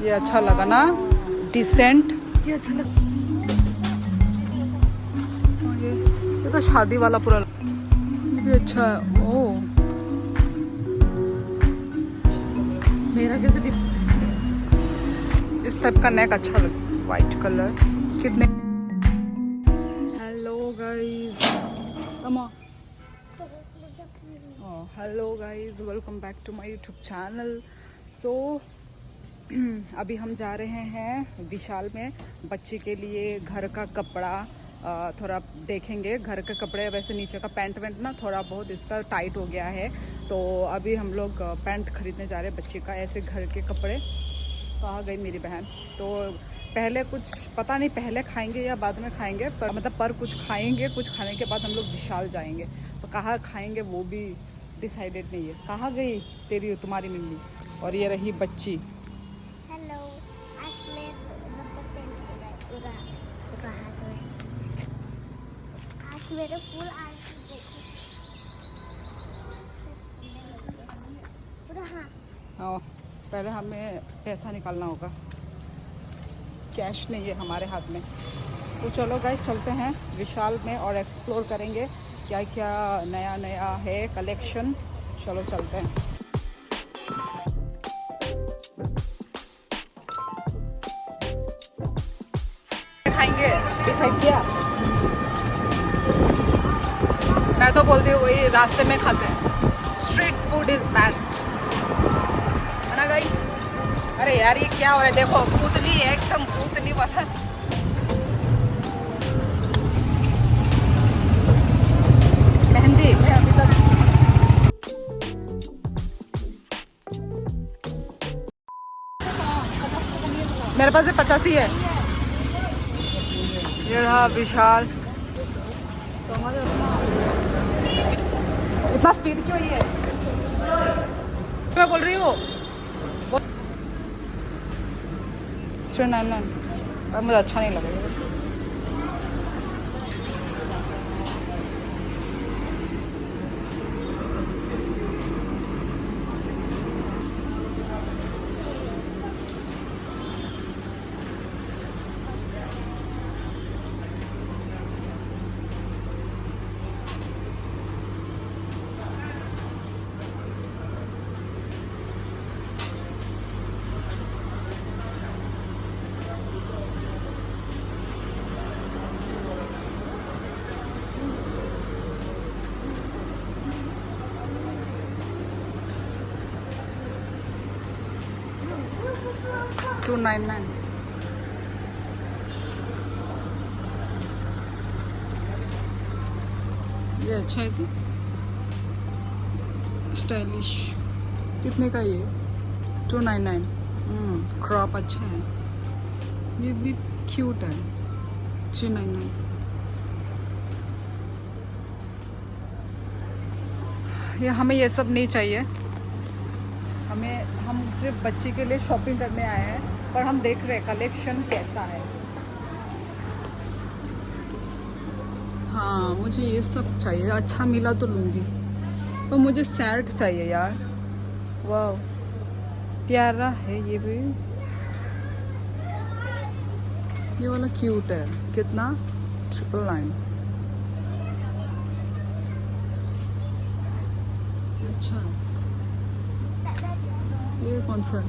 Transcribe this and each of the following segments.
ये अच्छा लगा ना, डिसेंट। ये अच्छा लग। ये तो शादी वाला पूरा, ये भी अच्छा है। ओ मेरा कैसे इस टाइप का नेक अच्छा लगा, वाइट कलर। कितने? Hello guys, come on. Hello guys, welcome back to my YouTube channel. So अभी हम जा रहे हैं विशाल में बच्चे के लिए घर का कपड़ा थोड़ा देखेंगे। घर के कपड़े, वैसे नीचे का पैंट वैंट ना थोड़ा बहुत इसका टाइट हो गया है, तो अभी हम लोग पैंट खरीदने जा रहे हैं बच्चे का। ऐसे घर के कपड़े। कहाँ गई मेरी बहन? तो पहले कुछ पता नहीं, पहले खाएंगे या बाद में खाएंगे, पर मतलब पर कुछ खाएंगे, कुछ खाने के बाद हम लोग विशाल जाएंगे। तो कहाँ खाएंगे वो भी डिसाइडेड नहीं है। कहाँ गई तुम्हारी मम्मी? और ये रही बच्ची। हेलो, आज मैं रबर पेंट आज मेरे फूल हाँ, पहले हमें पैसा निकालना होगा, कैश नहीं है हमारे हाथ में। तो चलो गाइस, चलते हैं विशाल में और एक्सप्लोर करेंगे क्या क्या नया नया है कलेक्शन। चलो चलते हैं। खाएंगे डिसाइड किया? मैं तो बोलती हूँ वही रास्ते में खाते हैं। स्ट्रीट फूड इज बेस्ट, है ना गाइस? अरे यार ये क्या हो रहा है? देखो भूतनी है, एकदम भूतनी वाला। मेहंदी मैं अभी तक मेरे पास 85 है। ये रहा विशाल। इतना स्पीड क्यों है? मैं बोल रही हूँ 399, अब मुझे अच्छा नहीं लगेगा। $299। ये अच्छा है तो स्टाइलिश। कितने का ये? 299। क्रॉप अच्छा है, ये भी क्यूट है। 399। ये हमें ये सब नहीं चाहिए। हम सिर्फ बच्ची के लिए शॉपिंग करने आए हैं, पर हम देख रहे हैं कलेक्शन कैसा है। हाँ, मुझे ये सब चाहिए, अच्छा मिला तो लूँगी। पर मुझे सेट चाहिए यार। वाह, प्यारा है ये भी। ये वाला क्यूट है। कितना? 999। अच्छा, ये कौन सा है?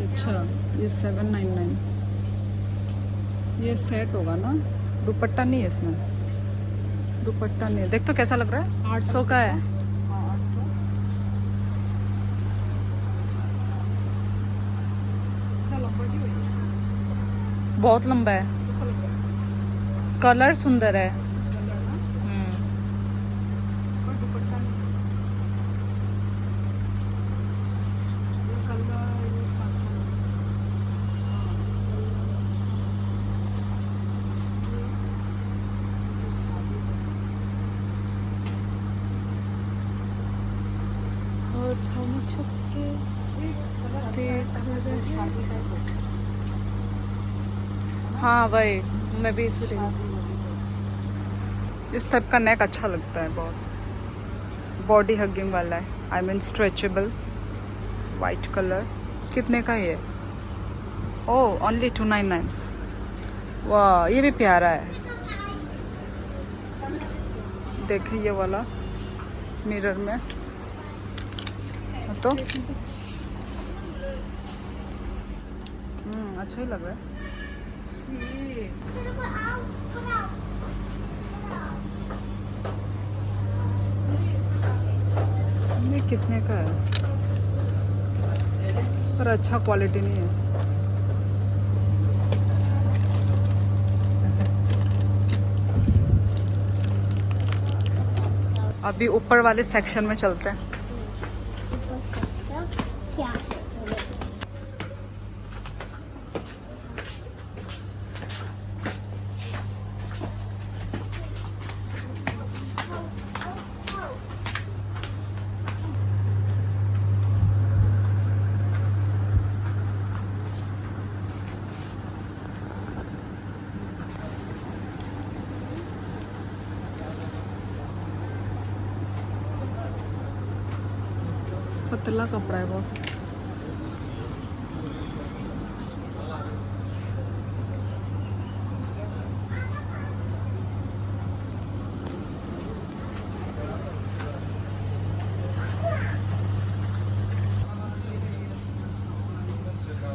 अच्छा, ये 799। ये सेट होगा ना? दुपट्टा नहीं है इसमें, दुपट्टा नहीं है। देख तो कैसा लग रहा है? 800 का है। हाँ, 800। बहुत लंबा है, कैसा लग रहा है? कलर सुंदर है। कलर ना, पर दुपट्टा नहीं है। ये कलर, ये अच्छा लग रहा और हम छुपके है। एक कलर अच्छा है, देख पर रहे शादी थे। टाइप होता है। हाँ भाई, मैं भी इसे शादी वाली टाइप। इस टाइप का नेक अच्छा लगता है बहुत, बॉडी हगिंग वाला है, I mean stretchable, white colour. कितने का ये? ओह ओनली 299। वाह ये भी प्यारा है। देखिए ये वाला मिरर में तो अच्छा ही लग रहा है। ये कितने का है? पर अच्छा क्वालिटी नहीं है। अभी ऊपर वाले सेक्शन में चलते हैं। क्या? पतला कपड़ा है बहुत।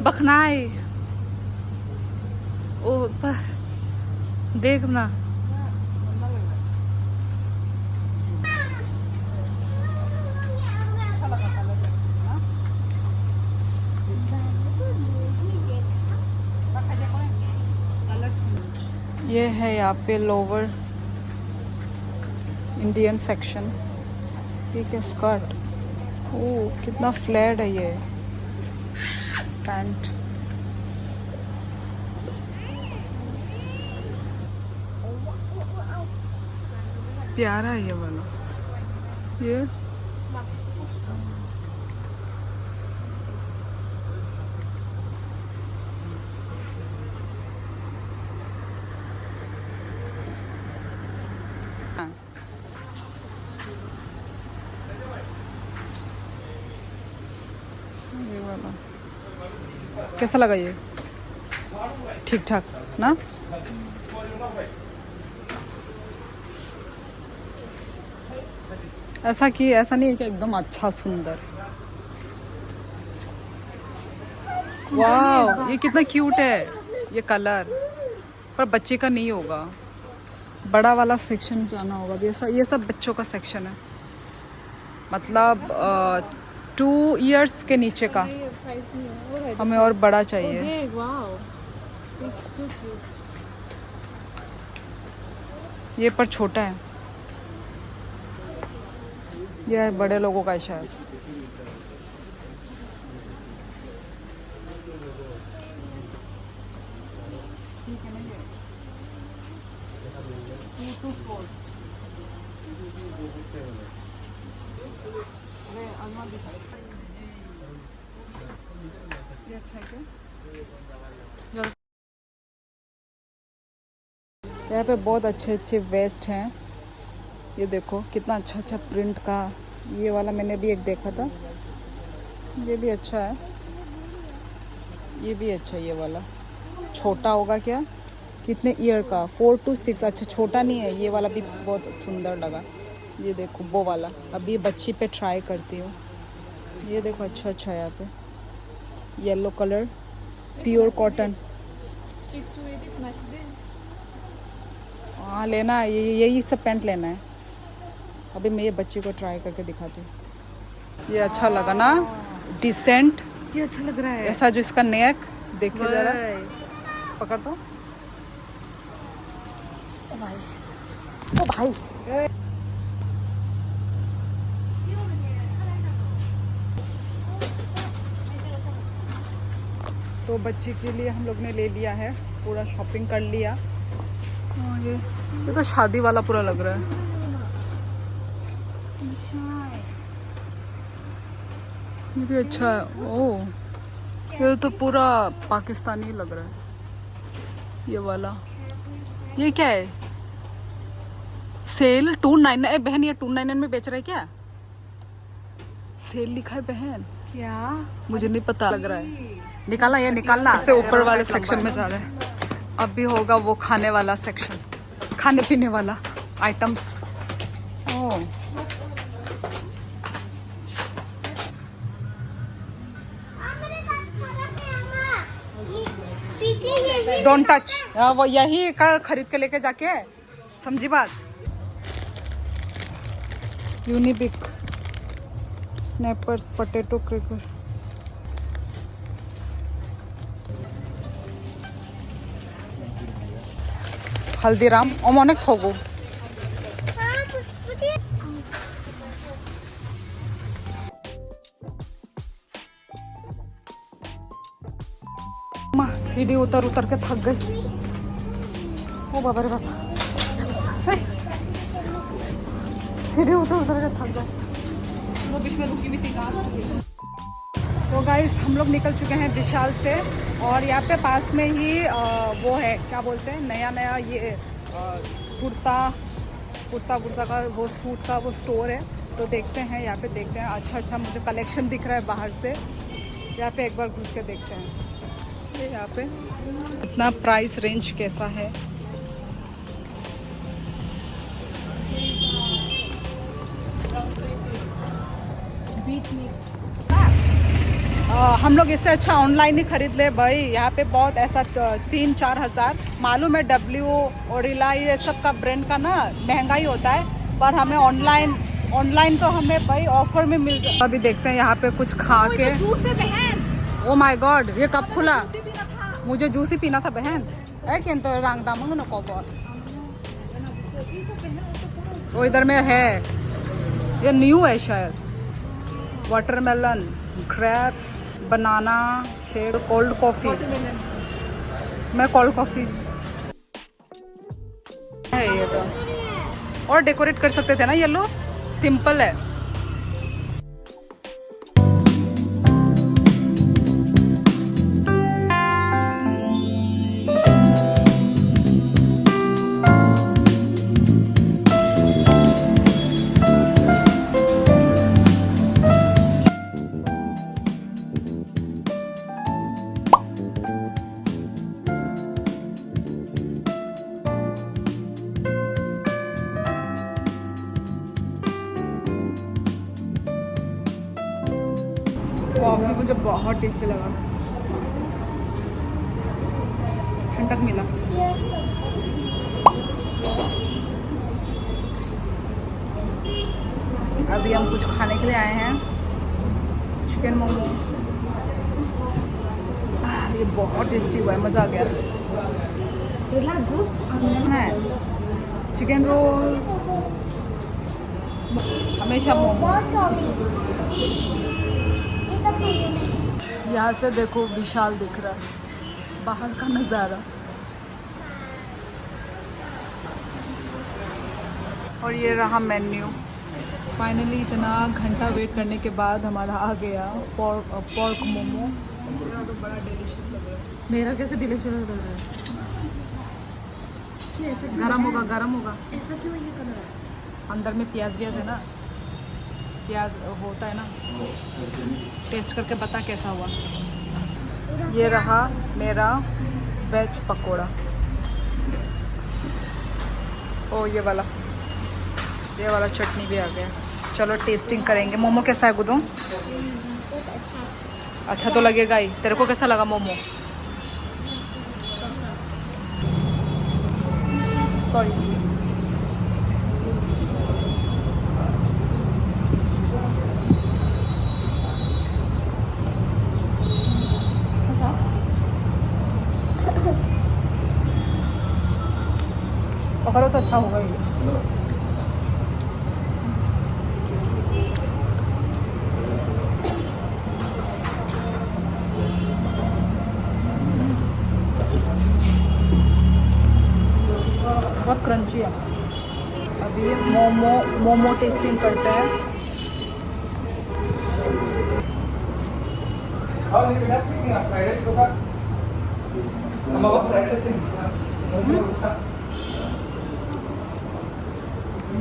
बखनाई ऊपर देखना। ये है यहाँ पे लोअर इंडियन सेक्शन। ये क्या स्कर्ट? ओह कितना फ्लैट है ये पैंट। प्यारा है ये वाला। ये ये वाला कैसा लगा ये? ठीक ठाक ना? ऐसा नहीं है कि एकदम अच्छा सुंदर। वाह ये कितना क्यूट है ये कलर। पर बच्चे का नहीं होगा, बड़ा वाला सेक्शन जाना होगा। ये सब बच्चों का सेक्शन है, मतलब 2 इयर्स के नीचे का। हमें और बड़ा चाहिए। ये पर छोटा है, यह बड़े लोगों का है शायद। ये अच्छा है क्या? यहाँ पे बहुत अच्छे अच्छे वेस्ट हैं। ये देखो कितना अच्छा अच्छा प्रिंट का। ये वाला मैंने भी एक देखा था, ये भी अच्छा है। ये भी अच्छा है। ये वाला छोटा होगा क्या? कितने ईयर का? 4 to 6। अच्छा छोटा नहीं है। ये वाला भी बहुत सुंदर लगा। ये देखो वो वाला। अभी बच्ची पे ट्राई करती हूँ। ये देखो अच्छा अच्छा है यहाँ पे। Yellow colour, pure cotton. हाँ लेना है, यही सब पैंट लेना है। अभी मैं ये बच्ची को ट्राई करके दिखाती हूँ। ये अच्छा लगा ना? डिसेंट। ये अच्छा लग रहा है। ऐसा जो इसका नेक देखिए जरा, पकड़ दो। ओ भाई तो बच्ची के लिए हम लोग ने ले लिया है, पूरा शॉपिंग कर लिया। ये तो शादी वाला पूरा लग रहा है। ये भी अच्छा है। ओह ये तो पूरा पाकिस्तानी लग रहा है ये वाला। ये क्या है? सेल 299। बहन ये 299 में बेच रहा है क्या? सेल लिखा है बहन, क्या? मुझे नहीं पता लग रहा है। निकालना, ये निकालना। इससे ऊपर वाले सेक्शन में जा रहे हैं। अब भी होगा वो खाने वाला सेक्शन, खाने पीने वाला आइटम्स। Oh don't touch. वो यही का खरीद के लेके जाके, समझी बात। Unibic snappers potato cracker. Haldiram अनेक थोगो। सीढ़ी उतर उतर के थक गई। ओ बाबा रे बाबा, सीढ़ी उतर उतर के थक गए। वो बीच में रुकी भी थी कार। सो गाइस, हम लोग निकल चुके हैं विशाल से, और यहाँ पे पास में ही वो है, क्या बोलते हैं, नया नया ये कुर्ता का वो सूट का वो स्टोर है। तो देखते हैं, यहाँ पे देखते हैं। अच्छा मुझे कलेक्शन दिख रहा है बाहर से। यहाँ पे एक बार घुस के देखते हैं यहाँ पे इतना प्राइस रेंज कैसा है। हम लोग इससे अच्छा ऑनलाइन ही खरीद ले भाई। यहाँ पे बहुत ऐसा 3-4 हज़ार, मालूम है डब्ल्यू ओरिला ये सब का ब्रांड का ना महंगाई होता है, पर हमें ऑनलाइन तो हमें भाई ऑफर में मिल जाए। अभी देखते हैं यहाँ पे कुछ खा के। ओ माय गॉड, ये कब खुला? मुझे जूस ही पीना था बहन। तो रंग दामंग ना कॉपर वो इधर में है, ये न्यू है शायद। Watermelon, grapes, banana shake, cold coffee. मैं कोल्ड कॉफी है ये तो। और डेकोरेट कर सकते थे ना, ये लो सिंपल है। कॉफ़ी मुझे बहुत टेस्टी लगा, ठंडक मिला। अभी हम कुछ खाने के लिए आए हैं, चिकन मोमो। ये बहुत टेस्टी हुआ है, मज़ा आ गया है। चिकन रोल, हमेशा मोमो। यहाँ से देखो विशाल दिख रहा है, बाहर का नज़ारा। और ये रहा मेन्यू। फाइनली इतना घंटा वेट करने के बाद हमारा आ गया पोर्क मोमो। मेरा तो बड़ा डिलीशियस लग रहा है। मेरा कैसे डिलीशियस लग रहा है? गरम होगा। ऐसा क्यों ये कलर? अंदर में प्याज है ना, प्याज होता है ना। टेस्ट करके बता कैसा हुआ। ये रहा मेरा वेज पकोड़ा। ओ ये वाला चटनी भी आ गया। चलो टेस्टिंग करेंगे। मोमो कैसा है गुदुम? अच्छा तो लगेगा ही। तेरे को कैसा लगा मोमो? सॉरी, पकड़ो तो अच्छा होगा ये। बहुत क्रंची है। अभी मोमो टेस्टिंग करते हैं।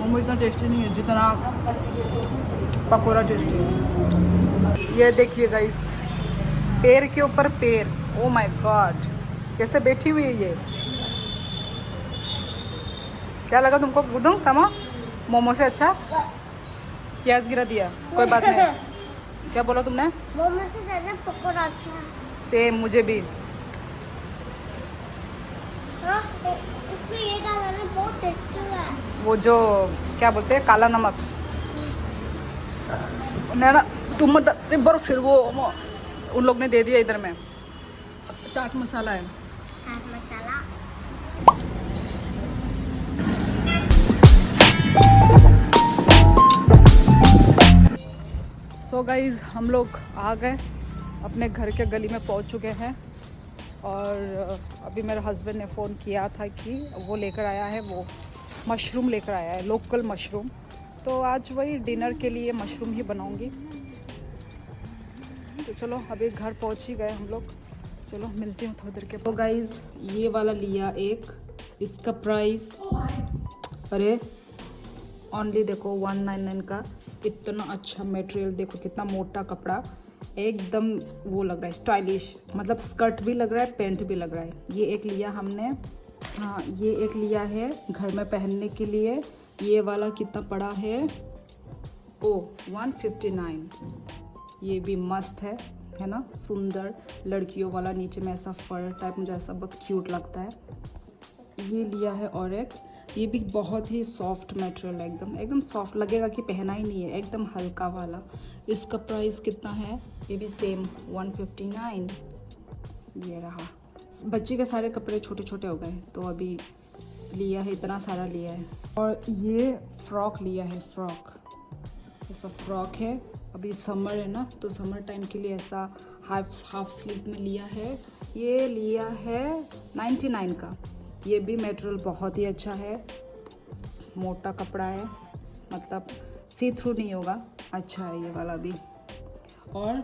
मोमो इतना टेस्टी नहीं है जितना पकौड़ा टेस्टी है। ये देखिए गाइस, पैर के ऊपर पैर, ओ माय गॉड, कैसे बैठी हुई है ये। क्या लगा तुमको? दूं तमा मोमो से अच्छा प्याज गिरा दिया, कोई बात नहीं। क्या बोला तुमने? मोमो से ज़्यादा पकौड़ा अच्छा है। सेम, मुझे भी। हाँ, उसमें ये डाला ना, बहुत टेस्टी है। वो जो क्या बोलते हैं, काला नमक ना, तुम बर्फ सिर वो उन लोग ने दे दिया। इधर में चाट मसाला है। चाट मसाला। सो गाइज, हम लोग आ गए अपने घर के गली में, पहुंच चुके हैं। और अभी मेरे हस्बैंड ने फ़ोन किया था कि वो लेकर आया है, वो मशरूम लेकर आया है, लोकल मशरूम। तो आज वही डिनर के लिए मशरूम ही बनाऊंगी। तो चलो, अभी घर पहुंच ही गए हम लोग। चलो मिलती हूँ थोड़ी देर के। तो गाइज, ये वाला लिया एक, इसका प्राइस अरे ओनली देखो 199 का। इतना अच्छा मटेरियल, देखो कितना मोटा कपड़ा, एकदम वो लग रहा है स्टाइलिश, मतलब स्कर्ट भी लग रहा है, पैंट भी लग रहा है। ये एक लिया हमने, हाँ ये एक लिया है घर में पहनने के लिए। ये वाला कितना पड़ा है? ओ 159। ये भी मस्त है ना, सुंदर लड़कियों वाला, नीचे में ऐसा फर टाइप, मुझे ऐसा बहुत क्यूट लगता है। ये लिया है और एक, ये भी बहुत ही सॉफ्ट मटेरियल है, एकदम सॉफ्ट, लगेगा कि पहना ही नहीं है, एकदम हल्का वाला। इसका प्राइस कितना है? ये भी सेम 159। ये रहा। बच्चे के सारे कपड़े छोटे छोटे हो गए तो अभी लिया है, इतना सारा लिया है। और ये फ्रॉक लिया है, फ्रॉक, ऐसा फ्रॉक है। अभी समर है ना, तो समर टाइम के लिए ऐसा हाफ स्लीव में लिया है। ये लिया है 99 का। ये भी मटेरियल बहुत ही अच्छा है, मोटा कपड़ा है, मतलब सी थ्रू नहीं होगा, अच्छा है ये वाला भी। और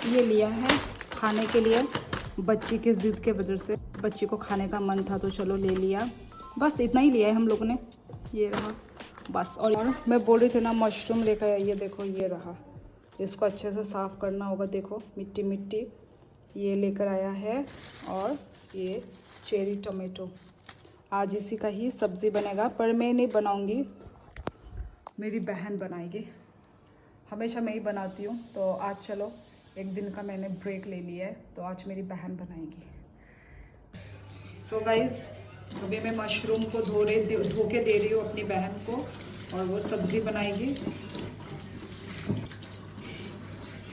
ये लिया है खाने के लिए, बच्ची के ज़िद के वजह से, बच्ची को खाने का मन था तो चलो ले लिया, बस इतना ही लिया है हम लोगों ने। ये रहा बस। और मैं बोल रही थी ना, मशरूम लेकर आया, ये देखो ये रहा। इसको अच्छे से साफ़ करना होगा, देखो मिट्टी मिट्टी, ये लेकर आया है। और ये चेरी टमाटो, आज इसी का ही सब्ज़ी बनेगा, पर मैं नहीं बनाऊंगी, मेरी बहन बनाएगी। हमेशा मैं ही बनाती हूँ, तो आज चलो एक दिन का मैंने ब्रेक ले लिया है, तो आज मेरी बहन बनाएगी। सो गाइस, अभी मैं मशरूम को धो के दे रही हूँ अपनी बहन को, और वो सब्ज़ी बनाएगी।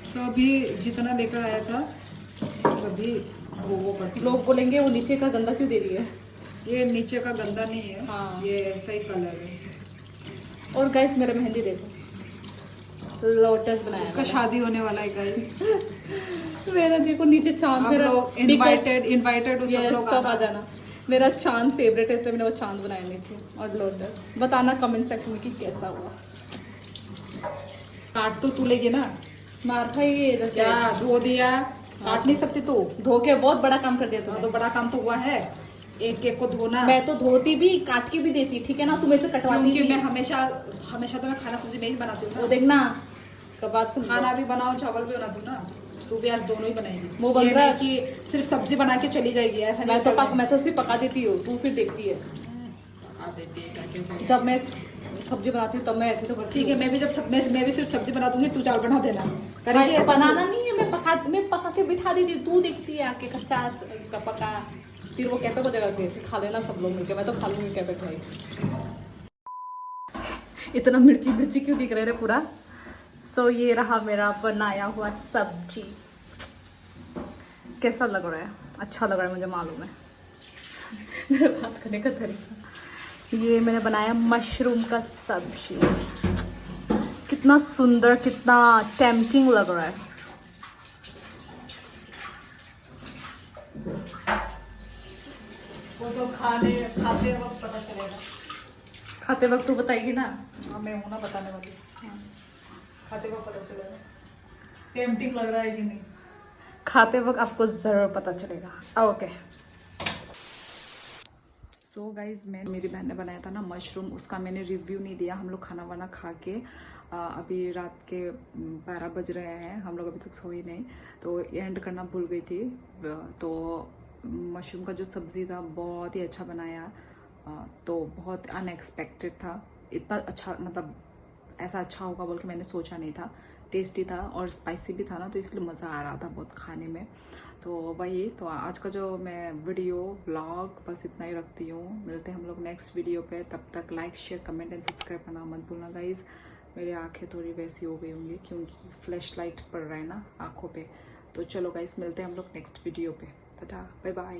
सो अभी जितना लेकर आया था सभी वो करती। लोग बोलेंगे वो नीचे का गंदा क्यों दे रही है? ये नीचे का गंदा नहीं है, हाँ। ये ऐसा ही कलर है। और गाइस, मेरा मेहंदी देखो, लोटस बनाया उसका शादी होने वाला है गाइस। मेरा देखो नीचे चांद, मेरा इनवाइटेड सब लोग सब आ जाना। मेरा चांद फेवरेट है, इसलिए मैंने वो चांद बनाया नीचे, और लोटस। बताना कमेंट सेक्शन में कि कैसा हुआ। काट तो तू लेगी ना, मार खाइए जैसे। क्या धो दिया? काट नहीं सकती तू? धो के बहुत बड़ा काम कर दिया हाँ, तूने। तो बड़ा काम तो हुआ है, एक एक को धोना। मैं तो धोती भी, काट के भी देती, ठीक है ना, तुम ऐसे कटवाती क्योंकि भी। मैं हमेशा तो मैं खाना सब्जी मैं ही बनाती हूँ वो ना। देखना, इसका बात सुन। खाना भी बनाओ, चावल भी बना दूँ ना, तू भी आज दोनों ही बनाएगी। वो बन ये रहा है नहीं कि सिर्फ सब्जी बना के चली जाएगी, ऐसा नहीं। मैं तो सिर्फ पका देती हूँ, तू फिर देखती है। जब मैं सब्जी बनाती हूँ तब मैं ऐसे तो करती ठीक है, मैं भी सिर्फ सब्जी बना दूंगी, तू चावल बना देना। करेंगे हूँ। ऐसा? बनाना नहीं है, मैं पका के बिठा देती हूँ, तू देखती है आके कच्चा का पका, फिर वो कैफे को जगह पे खा लेना सब लोग मिलके। मैं तो खा लूंगी कैफे भाई। इतना मिर्ची मिर्ची क्यों दिख रहे रे पूरा? सो ये रहा मेरा बनाया हुआ सब्जी। कैसा लग रहा है? अच्छा लग रहा है, मुझे मालूम है। मेरा बात करने का तरीका। ये मैंने बनाया मशरूम का सब्जी, कितना सुंदर, कितना टेम्पटिंग लग रहा है। वो तो खाते वक्त पता चलेगा। खाते वक्त तो बताएगी ना। हाँ, मैं हूँ ना बताने वाली। खाते वक्त पता चलेगा टेम्पटिंग लग रहा है कि नहीं। खाते वक्त आपको ज़रूर पता चलेगा। ओके। सो गाइज मेरी बहन ने बनाया था ना मशरूम, उसका मैंने रिव्यू नहीं दिया। हम लोग खाना वाना खा के अभी रात के 12 बज रहे हैं, हम लोग अभी तक सोए नहीं, तो एंड करना भूल गई थी। तो मशरूम का जो सब्ज़ी था बहुत ही अच्छा बनाया, तो बहुत अनएक्सपेक्टेड था। इतना अच्छा, मतलब ऐसा अच्छा होगा बोल के मैंने सोचा नहीं था। टेस्टी था और स्पाइसी भी था ना, तो इसलिए मज़ा आ रहा था बहुत खाने में। तो वही, तो आज का जो मैं वीडियो व्लॉग बस इतना ही रखती हूँ। मिलते हैं हम लोग नेक्स्ट वीडियो पे, तब तक like share comment and subscribe करना मत भूलना गाइज़। मेरी आंखें थोड़ी वैसी हो गई होंगी क्योंकि फ्लैश लाइट पड़ रहा है ना आँखों पे। तो चलो गाइज़, मिलते हैं हम लोग नेक्स्ट वीडियो पे। Tata, bye bye.